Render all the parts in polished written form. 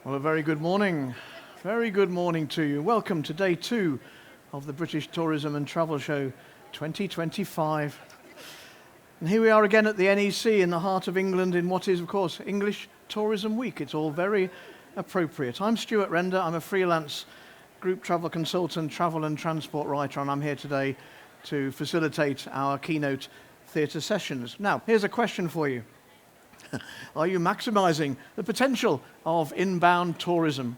Well, a very good morning. Very good morning to you. Welcome to day 2 of the British Tourism and Travel Show 2025. And here we are again at the NEC in the heart of England in what is, of course, English Tourism Week. It's all very appropriate. I'm Stuart Render. I'm a freelance group travel consultant, travel and transport writer, and I'm here today to facilitate our keynote theatre sessions. Now, here's a question for you. Are you maximising the potential of inbound tourism?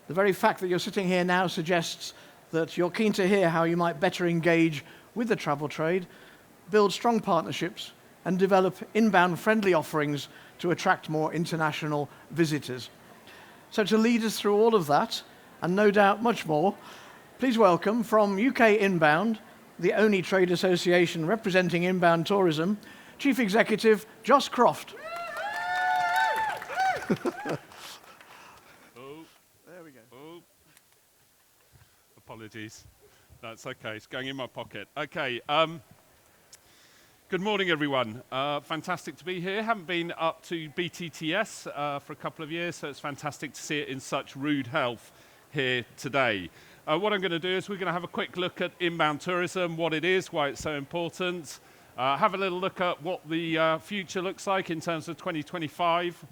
The very fact that you're sitting here now suggests that you're keen to hear how you might better engage with the travel trade, build strong partnerships, and develop inbound friendly offerings to attract more international visitors. So to lead us through all of that, and no doubt much more, please welcome from UK Inbound, the only trade association representing inbound tourism, Chief Executive Jos Croft. There we go. Apologies. That's okay. It's going in my pocket. Okay. Good morning, everyone. Fantastic to be here. Haven't been up to BTTS for a couple of years, so it's fantastic to see it in such rude health here today. What I'm going to do is we're going to have a quick look at inbound tourism, what it is, why it's so important. Have a little look at what the future looks like in terms of 2025.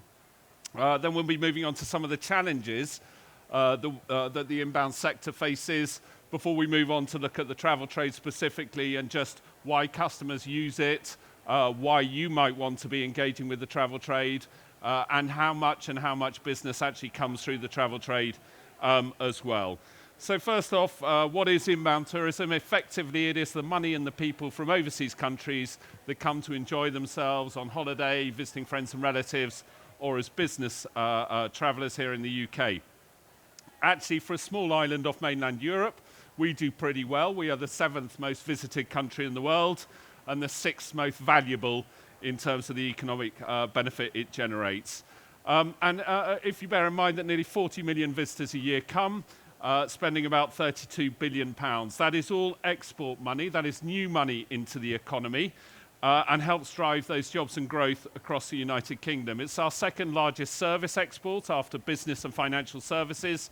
Then we'll be moving on to some of the challenges that the inbound sector faces before we move on to look at the travel trade specifically and just why customers use it, why you might want to be engaging with the travel trade, and how much business actually comes through the travel trade as well. So first off, what is inbound tourism? Effectively, it is the money and the people from overseas countries that come to enjoy themselves on holiday, visiting friends and relatives, or as business travellers here in the UK. Actually, for a small island off mainland Europe, we do pretty well. We are the 7th most visited country in the world and the 6th most valuable in terms of the economic benefit it generates. If you bear in mind that nearly 40 million visitors a year come, spending about £32 billion. That is all export money. That is new money into the economy. And helps drive those jobs and growth across the United Kingdom. It's our 2nd largest service export after business and financial services,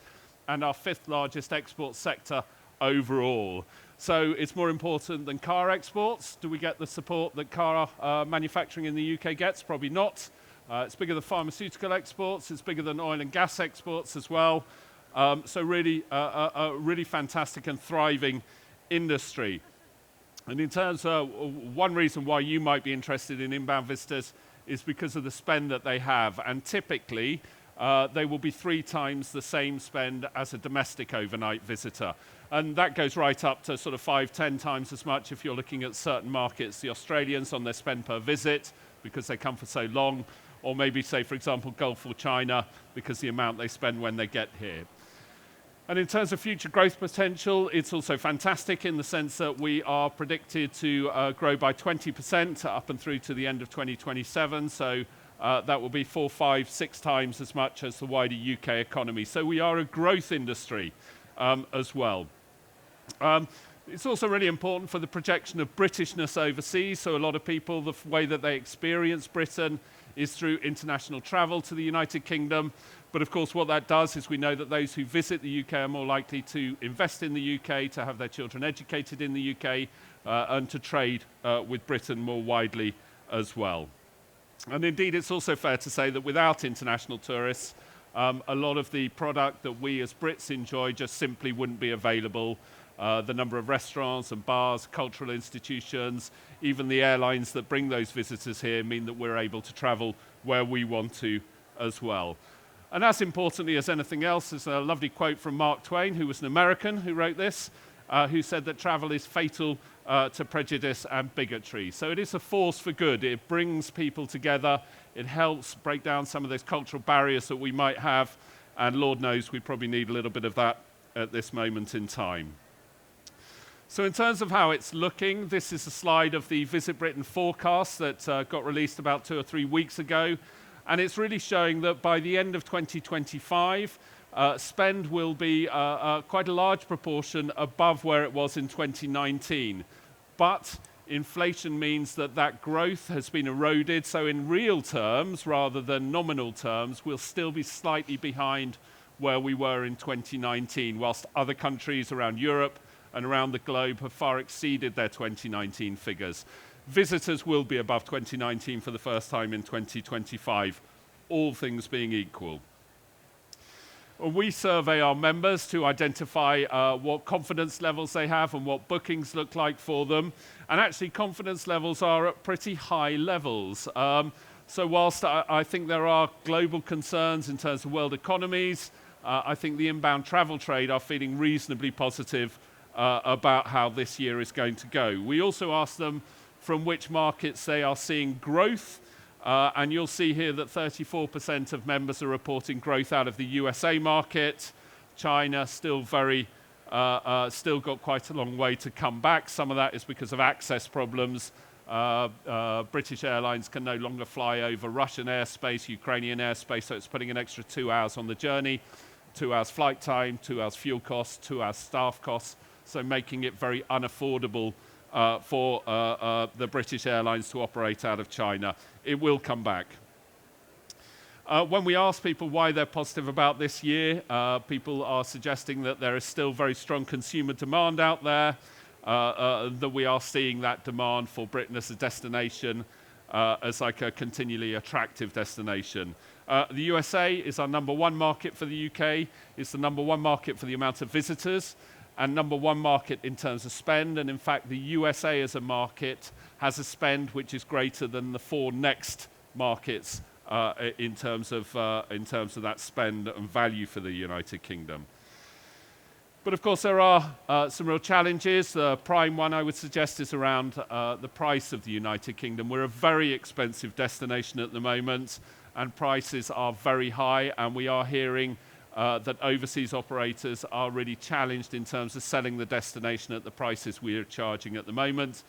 and our 5th largest export sector overall. So it's more important than car exports. Do we get the support that car manufacturing in the UK gets? Probably not. It's bigger than pharmaceutical exports. It's bigger than oil and gas exports as well. So really, a really fantastic and thriving industry. And in terms of one reason why you might be interested in inbound visitors is because of the spend that they have. And typically, they will be 3 times the same spend as a domestic overnight visitor. And that goes right up to sort of 5-10 times as much if you're looking at certain markets. The Australians on their spend per visit because they come for so long, or maybe say, for example, Gulf or China because the amount they spend when they get here. And in terms of future growth potential, it's also fantastic in the sense that we are predicted to grow by 20% up and through to the end of 2027. So that will be 4, 5, 6 times as much as the wider UK economy. So we are a growth industry as well. It's also really important for the projection of Britishness overseas. So a lot of people, the way that they experience Britain is through international travel to the United Kingdom. But of course, what that does is we know that those who visit the UK are more likely to invest in the UK, to have their children educated in the UK, and to trade with Britain more widely as well. And indeed, it's also fair to say that without international tourists, a lot of the product that we as Brits enjoy just simply wouldn't be available. The number of restaurants and bars, cultural institutions, even the airlines that bring those visitors here mean that we're able to travel where we want to as well. And as importantly as anything else, there's a lovely quote from Mark Twain, who was an American who wrote this, who said that travel is fatal to prejudice and bigotry. So it is a force for good. It brings people together. It helps break down some of those cultural barriers that we might have. And Lord knows we probably need a little bit of that at this moment in time. So in terms of how it's looking, this is a slide of the Visit Britain forecast that got released about 2 or 3 weeks ago. And it's really showing that by the end of 2025, spend will be quite a large proportion above where it was in 2019. But inflation means that that growth has been eroded. So in real terms, rather than nominal terms, we'll still be slightly behind where we were in 2019, whilst other countries around Europe and around the globe have far exceeded their 2019 figures. Visitors will be above 2019 for the first time in 2025, all things being equal. We survey our members to identify what confidence levels they have and what bookings look like for them. And actually, confidence levels are at pretty high levels. So whilst I think there are global concerns in terms of world economies, I think the inbound travel trade are feeling reasonably positive about how this year is going to go. We also ask them from which markets they are seeing growth. And you'll see here that 34% of members are reporting growth out of the USA market. China still still got quite a long way to come back. Some of that is because of access problems. British Airlines can no longer fly over Russian airspace, Ukrainian airspace, so it's putting an extra 2 hours on the journey, 2 hours flight time, 2 hours fuel costs, 2 hours staff costs, so making it very unaffordable for the British Airlines to operate out of China. It will come back. When we ask people why they're positive about this year, people are suggesting that there is still very strong consumer demand out there, that we are seeing that demand for Britain as a destination, as like a continually attractive destination. The USA is our number one market for the UK. It's the number one market for the amount of visitors, and number one market in terms of spend. And in fact, the USA as a market has a spend which is greater than the 4 next markets in terms of that spend and value for the United Kingdom. But of course, there are some real challenges. The prime one I would suggest is around the price of the United Kingdom. We're a very expensive destination at the moment, and prices are very high, and we are hearing that overseas operators are really challenged in terms of selling the destination at the prices we are charging at the moment.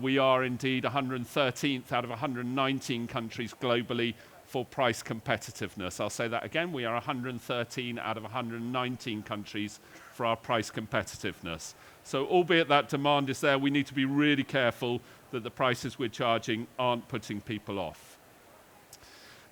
We are indeed 113th out of 119 countries globally for price competitiveness. I'll say that again, we are 113 out of 119 countries for our price competitiveness. So albeit that demand is there, we need to be really careful that the prices we're charging aren't putting people off.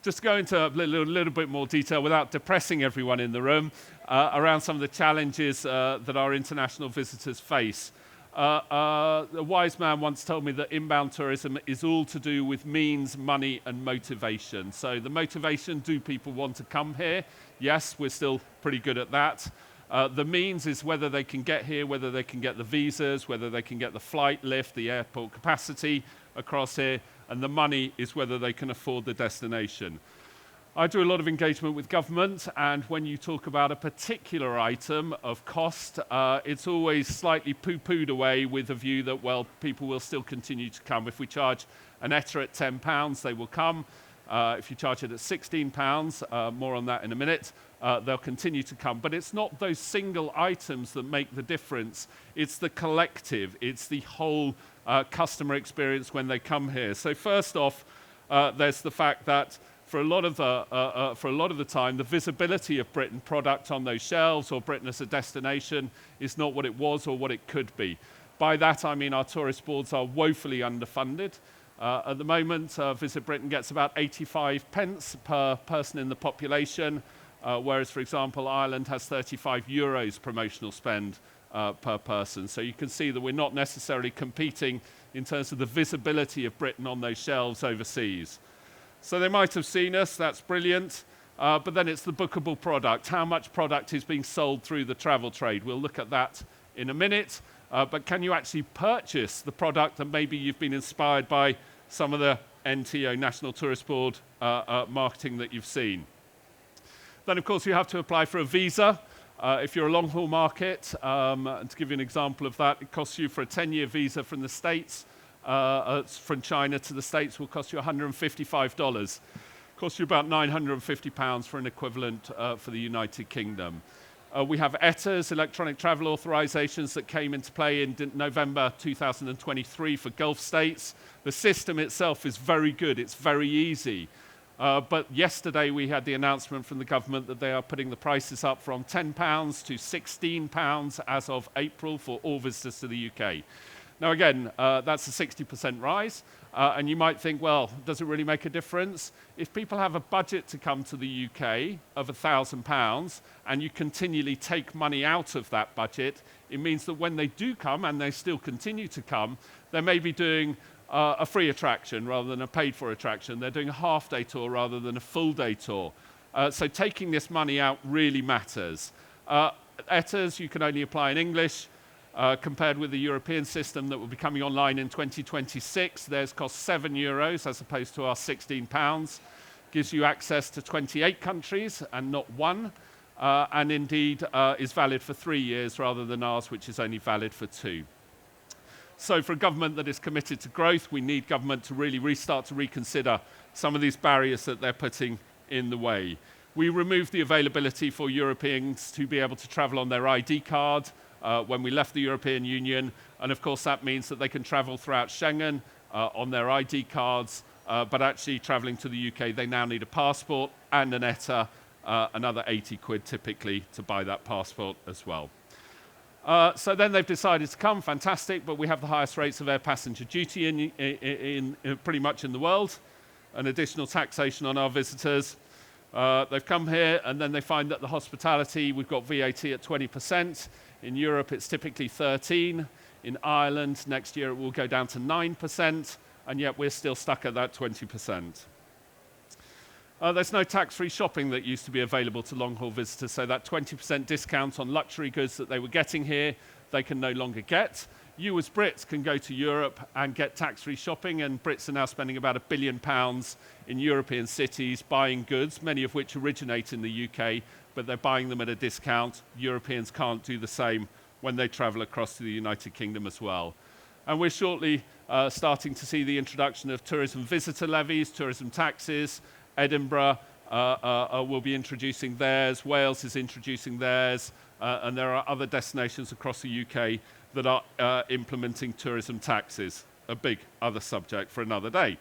Just to go into a little bit more detail without depressing everyone in the room around some of the challenges that our international visitors face. A wise man once told me that inbound tourism is all to do with means, money, and motivation. So the motivation, do people want to come here? Yes, we're still pretty good at that. The means is whether they can get here, whether they can get the visas, whether they can get the flight lift, the airport capacity across here, and the money is whether they can afford the destination. I do a lot of engagement with government, and when you talk about a particular item of cost, it's always slightly poo-pooed away with the view that, well, people will still continue to come. If we charge an ETA at £10, they will come. If you charge it at £16, more on that in a minute, they'll continue to come. But it's not those single items that make the difference. It's the collective. It's the whole customer experience when they come here. So first off, there's the fact that for a lot of the time, the visibility of Britain product on those shelves or Britain as a destination is not what it was or what it could be. By that, I mean our tourist boards are woefully underfunded. At the moment, Visit Britain gets about 85 pence per person in the population, whereas, for example, Ireland has 35 euros promotional spend per person. So you can see that we're not necessarily competing in terms of the visibility of Britain on those shelves overseas. So they might have seen us, that's brilliant, but then it's the bookable product. How much product is being sold through the travel trade? We'll look at that in a minute, but can you actually purchase the product that maybe you've been inspired by some of the NTO, National Tourist Board marketing that you've seen? Then, of course, you have to apply for a visa. If you're a long-haul market, and to give you an example of that, it costs you for a 10-year visa from the States, from China to the States will cost you $155. Costs you about £950 for an equivalent for the United Kingdom. We have ETAs, electronic travel authorizations, that came into play in November 2023 for Gulf states. The system itself is very good. It's very easy. But yesterday we had the announcement from the government that they are putting the prices up from £10 to £16 as of April for all visitors to the UK. Now again, that's a 60% rise, and you might think, well, does it really make a difference? If people have a budget to come to the UK of £1,000 and you continually take money out of that budget, it means that when they do come, and they still continue to come, they may be doing a free attraction rather than a paid-for attraction. They're doing a half-day tour rather than a full-day tour. So taking this money out really matters. ETAs, you can only apply in English. Compared with the European system that will be coming online in 2026, theirs costs €7 as opposed to our £16. Gives you access to 28 countries and not one, and indeed is valid for 3 years rather than ours, which is only valid for 2. So for a government that is committed to growth, we need government to really restart to reconsider some of these barriers that they're putting in the way. We removed the availability for Europeans to be able to travel on their ID card when we left the European Union, and of course that means that they can travel throughout Schengen on their ID cards, but actually travelling to the UK they now need a passport and an ETA, another 80 quid typically to buy that passport as well. So then they've decided to come, fantastic, but we have the highest rates of air passenger duty in pretty much in the world, an additional taxation on our visitors. They've come here and then they find that the hospitality, we've got VAT at 20%. In Europe, it's typically 13%. In Ireland, next year it will go down to 9%, and yet we're still stuck at that 20%. There's no tax-free shopping that used to be available to long-haul visitors, so that 20% discount on luxury goods that they were getting here, they can no longer get. You as Brits can go to Europe and get tax-free shopping, and Brits are now spending about £1 billion in European cities buying goods, many of which originate in the UK, but they're buying them at a discount. Europeans can't do the same when they travel across to the United Kingdom as well. And we're shortly starting to see the introduction of tourism visitor levies, tourism taxes. Edinburgh will be introducing theirs, Wales is introducing theirs, and there are other destinations across the UK that are implementing tourism taxes, a big other subject for another day.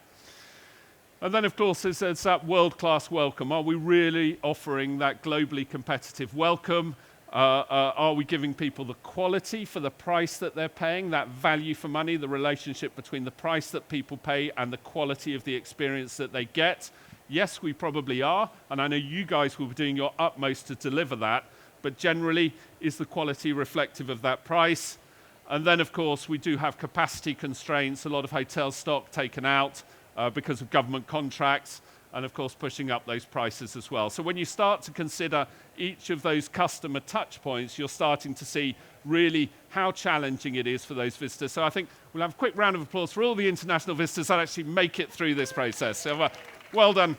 And then, of course, there's that world-class welcome. Are we really offering that globally competitive welcome? Are we giving people the quality for the price that they're paying, that value for money, the relationship between the price that people pay and the quality of the experience that they get? Yes, we probably are, and I know you guys will be doing your utmost to deliver that, but generally, is the quality reflective of that price? And then, of course, we do have capacity constraints, a lot of hotel stock taken out because of government contracts, and of course pushing up those prices as well. So when you start to consider each of those customer touch points, you're starting to see really how challenging it is for those visitors. So I think we'll have a quick round of applause for all the international visitors that actually make it through this process. So, well done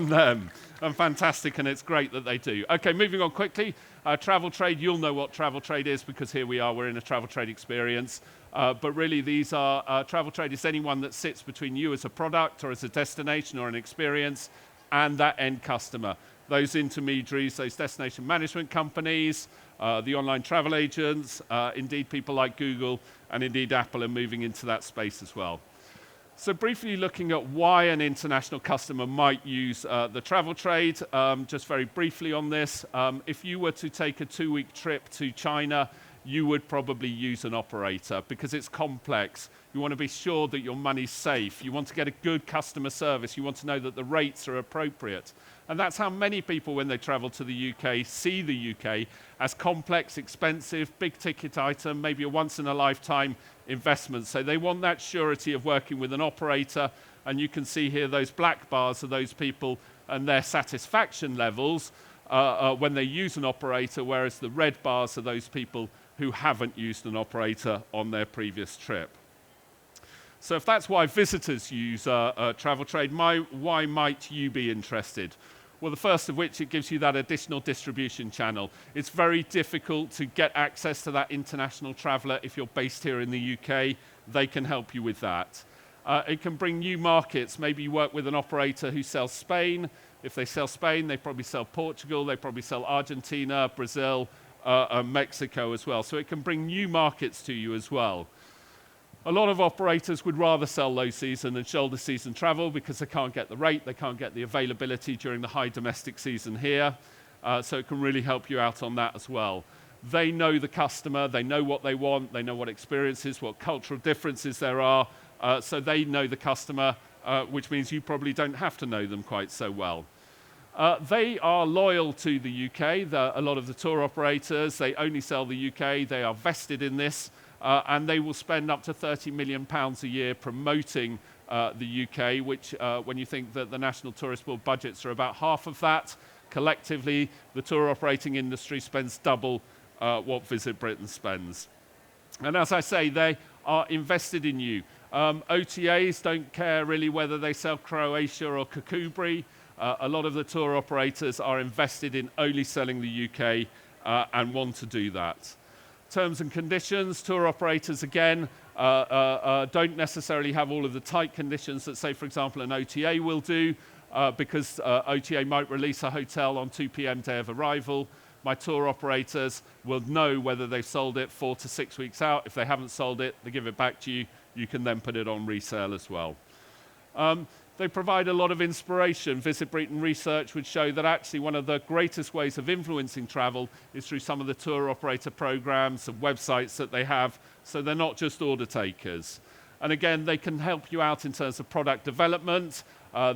them. And fantastic, and it's great that they do. Okay, moving on quickly. Travel trade, you'll know what travel trade is because here we are, we're in a travel trade experience. But really these are, travel trade is anyone that sits between you as a product or as a destination or an experience and that end customer. Those intermediaries, those destination management companies, the online travel agents, indeed people like Google and indeed Apple are moving into that space as well. So briefly looking at why an international customer might use the travel trade, just very briefly on this. If you were to take a 2-week trip to China, you would probably use an operator because it's complex. You want to be sure that your money's safe. You want to get a good customer service. You want to know that the rates are appropriate. And that's how many people, when they travel to the UK, see the UK as complex, expensive, big ticket item, maybe a once-in-a-lifetime investment. So they want that surety of working with an operator. And you can see here those black bars are those people and their satisfaction levels when they use an operator, whereas the red bars are those people who haven't used an operator on their previous trip. So if that's why visitors use travel trade, why might you be interested? Well, the first of which, it gives you that additional distribution channel. It's very difficult to get access to that international traveller if you're based here in the UK. They can help you with that. It can bring new markets. Maybe you work with an operator who sells Spain. If they sell Spain, they probably sell Portugal. They probably sell Argentina, Brazil, Mexico as well. So it can bring new markets to you as well. A lot of operators would rather sell low season than shoulder season travel because they can't get the rate, they can't get the availability during the high domestic season here. So it can really help you out on that as well. They know the customer, they know what they want, they know what experiences, what cultural differences there are, so they know the customer, which means you probably don't have to know them quite so well. They are loyal to the UK. A lot of the tour operators, they only sell the UK. They are vested in this, and they will spend up to £30 million a year promoting the UK, which, when you think that the National Tourist Board budgets are about half of that, collectively, the tour operating industry spends double what Visit Britain spends. And as I say, they are invested in you. OTAs don't care really whether they sell Croatia or Kukubri. A lot of the tour operators are invested in only selling the UK and want to do that. Terms and conditions, tour operators again don't necessarily have all of the tight conditions that, say, for example, an OTA will do, because OTA might release a hotel on 2 p.m. day of arrival. My tour operators will know whether they've sold it 4 to 6 weeks out. If they haven't sold it, they give it back to you. You can then put it on resale as well. They provide a lot of inspiration. Visit Britain research would show that actually one of the greatest ways of influencing travel is through some of the tour operator programs and websites that they have, so they're not just order takers. And again, they can help you out in terms of product development.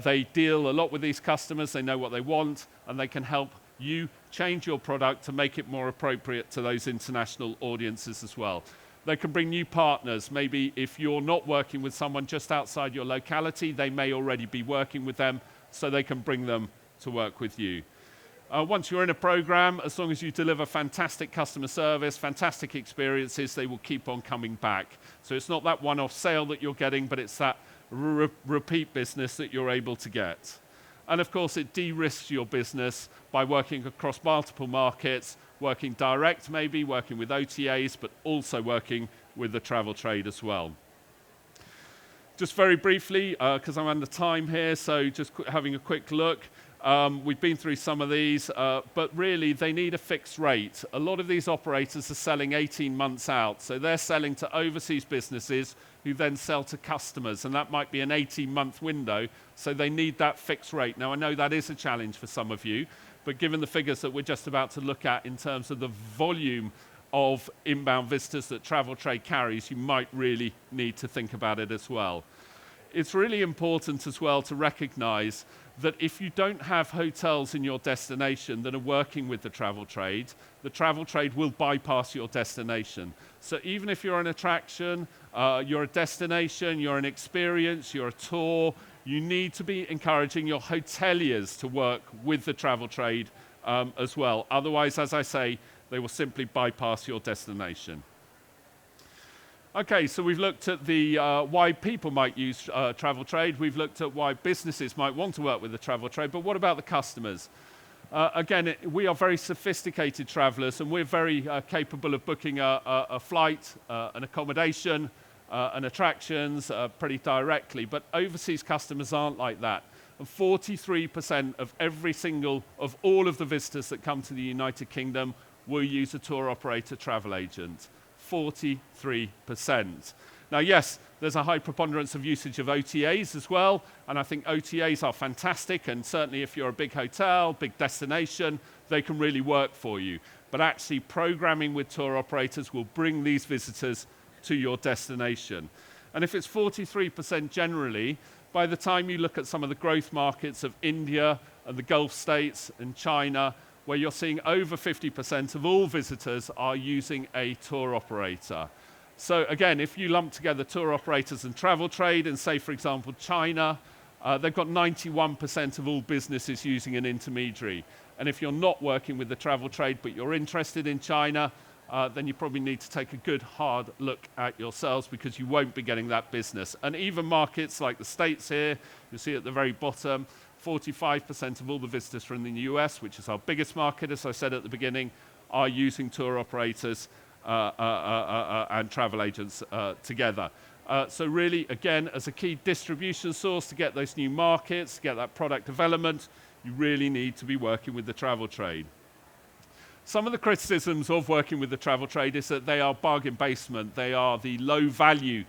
They deal a lot with these customers, they know what they want, and they can help you change your product to make it more appropriate to those international audiences as well. They can bring new partners. Maybe if you're not working with someone just outside your locality, they may already be working with them, so they can bring them to work with you. Once you're in a program, as long as you deliver fantastic customer service, fantastic experiences, they will keep on coming back. So it's not that one-off sale that you're getting, but it's that repeat business that you're able to get. And of course, it de-risks your business by working across multiple markets, working direct maybe, working with OTAs, but also working with the travel trade as well. Just very briefly, because I'm under time here, so just having a quick look. We've been through some of these, but really they need a fixed rate. A lot of these operators are selling 18 months out, so they're selling to overseas businesses who then sell to customers, and that might be an 18-month window, so they need that fixed rate. Now, I know that is a challenge for some of you, but given the figures that we're just about to look at in terms of the volume of inbound visitors that travel trade carries, you might really need to think about it as well. It's really important as well to recognize that if you don't have hotels in your destination that are working with the travel trade will bypass your destination. So even if you're an attraction, you're a destination, you're an experience, you're a tour, you need to be encouraging your hoteliers to work with the travel trade as well. Otherwise, as I say, they will simply bypass your destination. Okay, so we've looked at the why people might use travel trade. We've looked at why businesses might want to work with the travel trade, but what about the customers? Again, we are very sophisticated travelers, and we're very capable of booking a flight, an accommodation, and attractions pretty directly, but overseas customers aren't like that. And 43% of all of the visitors that come to the United Kingdom will use a tour operator travel agent. 43%. Now, yes, there's a high preponderance of usage of OTAs as well, and I think OTAs are fantastic, and certainly if you're a big hotel, big destination, they can really work for you. But actually, programming with tour operators will bring these visitors to your destination. And if it's 43% generally, by the time you look at some of the growth markets of India and the Gulf states and China, where you're seeing over 50% of all visitors are using a tour operator. So again, if you lump together tour operators and travel trade, and say, for example, China, they've got 91% of all businesses using an intermediary. And if you're not working with the travel trade, but you're interested in China, then you probably need to take a good hard look at yourselves, because you won't be getting that business. And even markets like the States here, you see at the very bottom, 45% of all the visitors from the US, which is our biggest market, as I said at the beginning, are using tour operators and travel agents together. So really, again, as a key distribution source to get those new markets, to get that product development, you really need to be working with the travel trade. Some of the criticisms of working with the travel trade is that they are bargain basement. They are the low value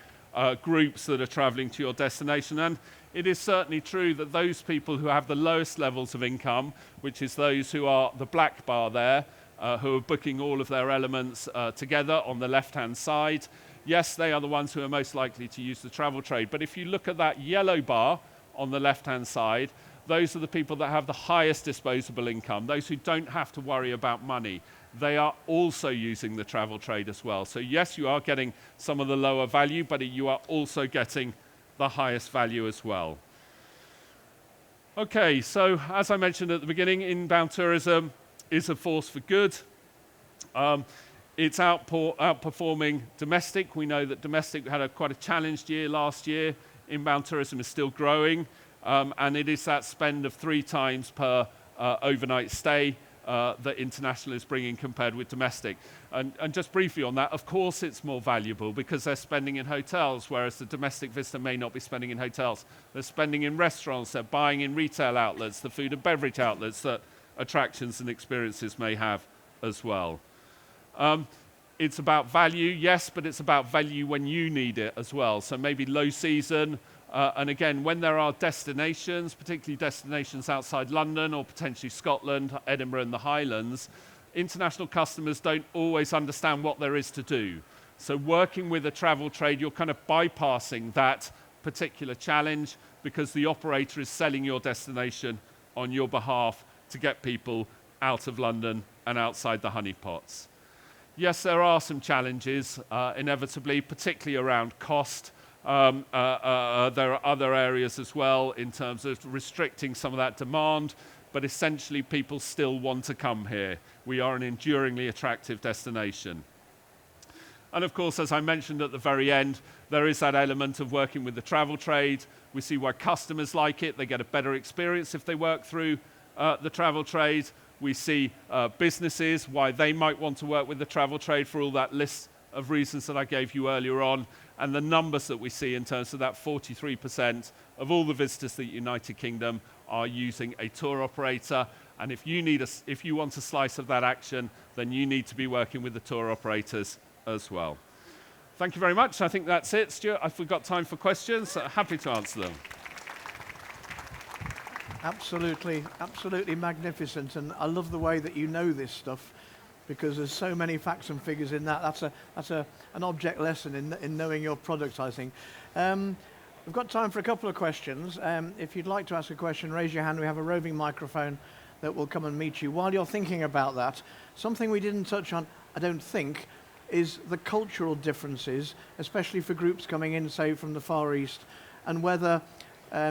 groups that are traveling to your destination. And it is certainly true that those people who have the lowest levels of income, which is those who are the black bar there, who are booking all of their elements together on the left-hand side. Yes, they are the ones who are most likely to use the travel trade. But if you look at that yellow bar on the left-hand side, those are the people that have the highest disposable income, those who don't have to worry about money. They are also using the travel trade as well. So yes, you are getting some of the lower value, but you are also getting the highest value as well. Okay, so as I mentioned at the beginning, inbound tourism is a force for good. It's outperforming domestic. We know that domestic had quite a challenged year last year. Inbound tourism is still growing, and it is that spend of 3 times per overnight stay that international is bringing compared with domestic. And just briefly on that, of course it's more valuable because they're spending in hotels, whereas the domestic visitor may not be spending in hotels. They're spending in restaurants, they're buying in retail outlets, the food and beverage outlets that attractions and experiences may have as well. It's about value, yes, but it's about value when you need it as well. So maybe low season, and again, when there are destinations, particularly destinations outside London or potentially Scotland, Edinburgh and the Highlands, international customers don't always understand what there is to do. So working with a travel trade, you're kind of bypassing that particular challenge because the operator is selling your destination on your behalf to get people out of London and outside the honeypots. Yes, there are some challenges, inevitably, particularly around cost. There are other areas as well in terms of restricting some of that demand, but essentially people still want to come here. We are an enduringly attractive destination. And of course, as I mentioned at the very end, there is that element of working with the travel trade. We see why customers like it. They get a better experience if they work through the travel trade. We see businesses, why they might want to work with the travel trade for all that list of reasons that I gave you earlier on, and the numbers that we see in terms of that 43% of all the visitors to the United Kingdom are using a tour operator. And if you want a slice of that action, then you need to be working with the tour operators as well. Thank you very much. I think that's it. Stuart, if we've got time for questions, happy to answer them. Absolutely, absolutely magnificent, and I love the way that you know this stuff because there's so many facts and figures in that. That's an object lesson in knowing your product, I think. We've got time for a couple of questions. If you'd like to ask a question, raise your hand. We have a roving microphone that will come and meet you. While you're thinking about that, something we didn't touch on, I don't think, is the cultural differences, especially for groups coming in, say, from the Far East, and whether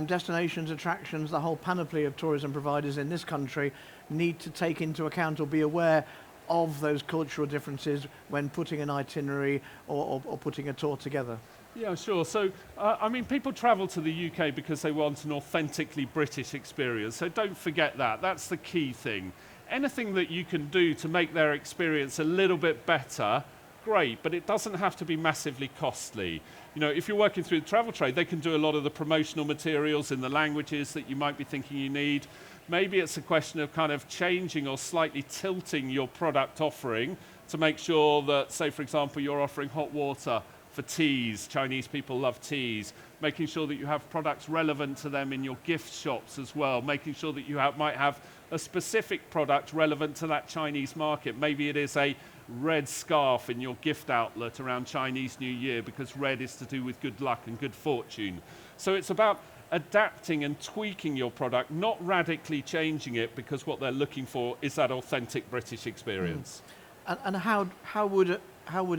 destinations, attractions, the whole panoply of tourism providers in this country need to take into account or be aware of those cultural differences when putting an itinerary or putting a tour together. Yeah, sure. So, I mean, people travel to the UK because they want an authentically British experience. So don't forget that. That's the key thing. Anything that you can do to make their experience a little bit better, great, but it doesn't have to be massively costly. You know, if you're working through the travel trade, they can do a lot of the promotional materials in the languages that you might be thinking you need. Maybe it's a question of kind of changing or slightly tilting your product offering to make sure that, say, for example, you're offering hot water for teas. Chinese people love teas. Making sure that you have products relevant to them in your gift shops as well. Making sure that you might have a specific product relevant to that Chinese market. Maybe it is a red scarf in your gift outlet around Chinese New Year because red is to do with good luck and good fortune. So it's about adapting and tweaking your product, not radically changing it, because what they're looking for is that authentic British experience. And how would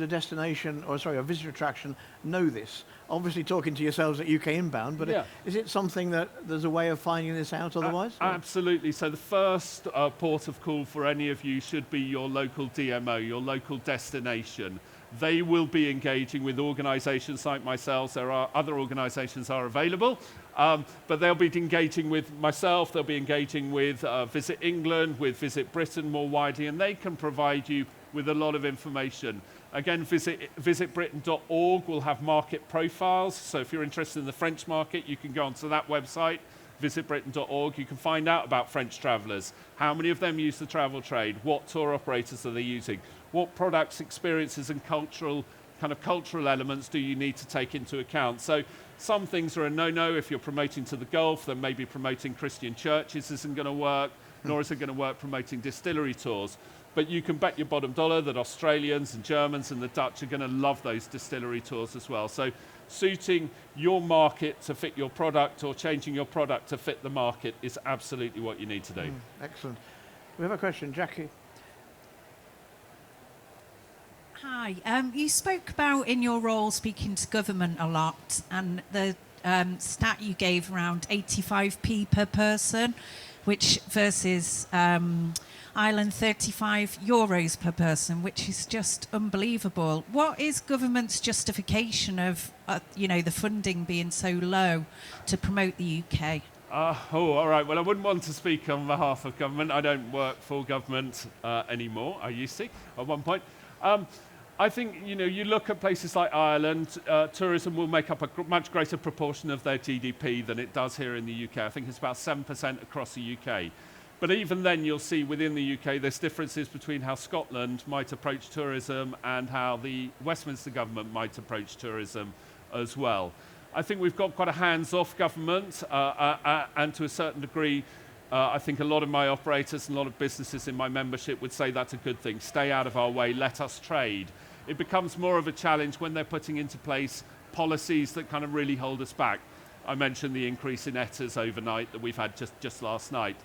a destination, or sorry, a visitor attraction know this? Obviously talking to yourselves at UK Inbound, but is it something that there's a way of finding this out otherwise? Absolutely. So the first port of call for any of you should be your local DMO, your local destination. They will be engaging with organisations like myself. There are other organisations are available, but they'll be engaging with myself. They'll be engaging with Visit England, with Visit Britain more widely, and they can provide you with a lot of information. Again, visitbritain.org will have market profiles. So if you're interested in the French market, you can go onto that website, visitbritain.org. You can find out about French travellers. How many of them use the travel trade? What tour operators are they using? What products, experiences, and cultural elements do you need to take into account? So some things are a no-no. If you're promoting to the Gulf, then maybe promoting Christian churches isn't going to work, nor is it going to work promoting distillery tours. But you can bet your bottom dollar that Australians and Germans and the Dutch are going to love those distillery tours as well. So suiting your market to fit your product or changing your product to fit the market is absolutely what you need to do. Excellent. We have a question, Jackie. Hi. You spoke about in your role speaking to government a lot, and the stat you gave around 85p per person, which versus Ireland 35 euros per person, which is just unbelievable. What is government's justification of the funding being so low to promote the UK? All right. Well, I wouldn't want to speak on behalf of government. I don't work for government anymore. I used to at one point. I think, you look at places like Ireland, tourism will make up a much greater proportion of their GDP than it does here in the UK. I think it's about 7% across the UK. But even then, you'll see within the UK, there's differences between how Scotland might approach tourism and how the Westminster government might approach tourism as well. I think we've got quite a hands-off government, and to a certain degree, I think a lot of my operators and a lot of businesses in my membership would say that's a good thing. Stay out of our way, let us trade. It becomes more of a challenge when they're putting into place policies that kind of really hold us back. I mentioned the increase in ETAs overnight that we've had just last night.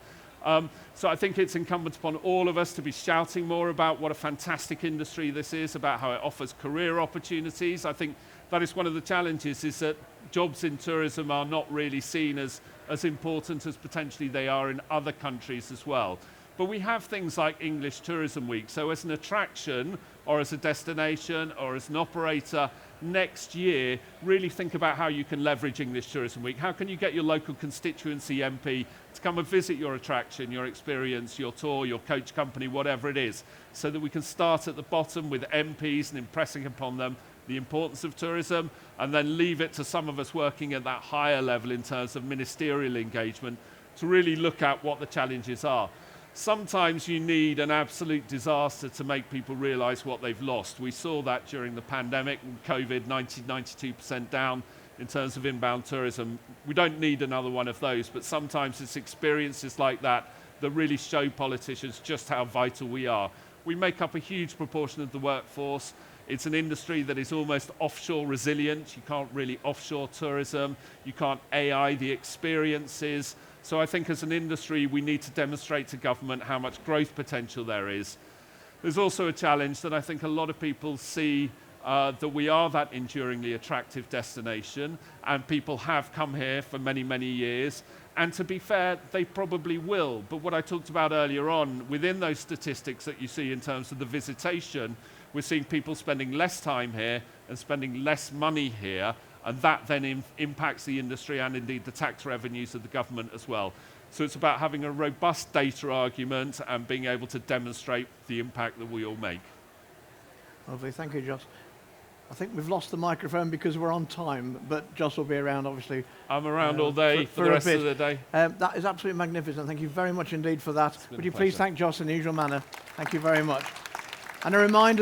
So I think it's incumbent upon all of us to be shouting more about what a fantastic industry this is, about how it offers career opportunities. I think that is one of the challenges, is that jobs in tourism are not really seen as important as potentially they are in other countries as well. But we have things like English Tourism Week. So as an attraction or as a destination or as an operator next year, really think about how you can leverage English Tourism Week. How can you get your local constituency MP to come and visit your attraction, your experience, your tour, your coach company, whatever it is, so that we can start at the bottom with MPs and impressing upon them the importance of tourism, and then leave it to some of us working at that higher level in terms of ministerial engagement to really look at what the challenges are. Sometimes you need an absolute disaster to make people realise what they've lost. We saw that during the pandemic and COVID, 92% down in terms of inbound tourism. We don't need another one of those, but sometimes it's experiences like that that really show politicians just how vital we are. We make up a huge proportion of the workforce. It's an industry that is almost offshore resilient. You can't really offshore tourism. You can't AI the experiences. So I think as an industry, we need to demonstrate to government how much growth potential there is. There's also a challenge that I think a lot of people see that we are that enduringly attractive destination, and people have come here for many, many years. And to be fair, they probably will. But what I talked about earlier on, within those statistics that you see in terms of the visitation, we're seeing people spending less time here and spending less money here, and that then impacts the industry and indeed the tax revenues of the government as well. So it's about having a robust data argument and being able to demonstrate the impact that we all make. Lovely, thank you, Joss. I think we've lost the microphone because we're on time, but Joss will be around, obviously. I'm around all day for the rest of the day. That is absolutely magnificent. Thank you very much indeed for that. Would you please thank Joss in the usual manner? Thank you very much. And a reminder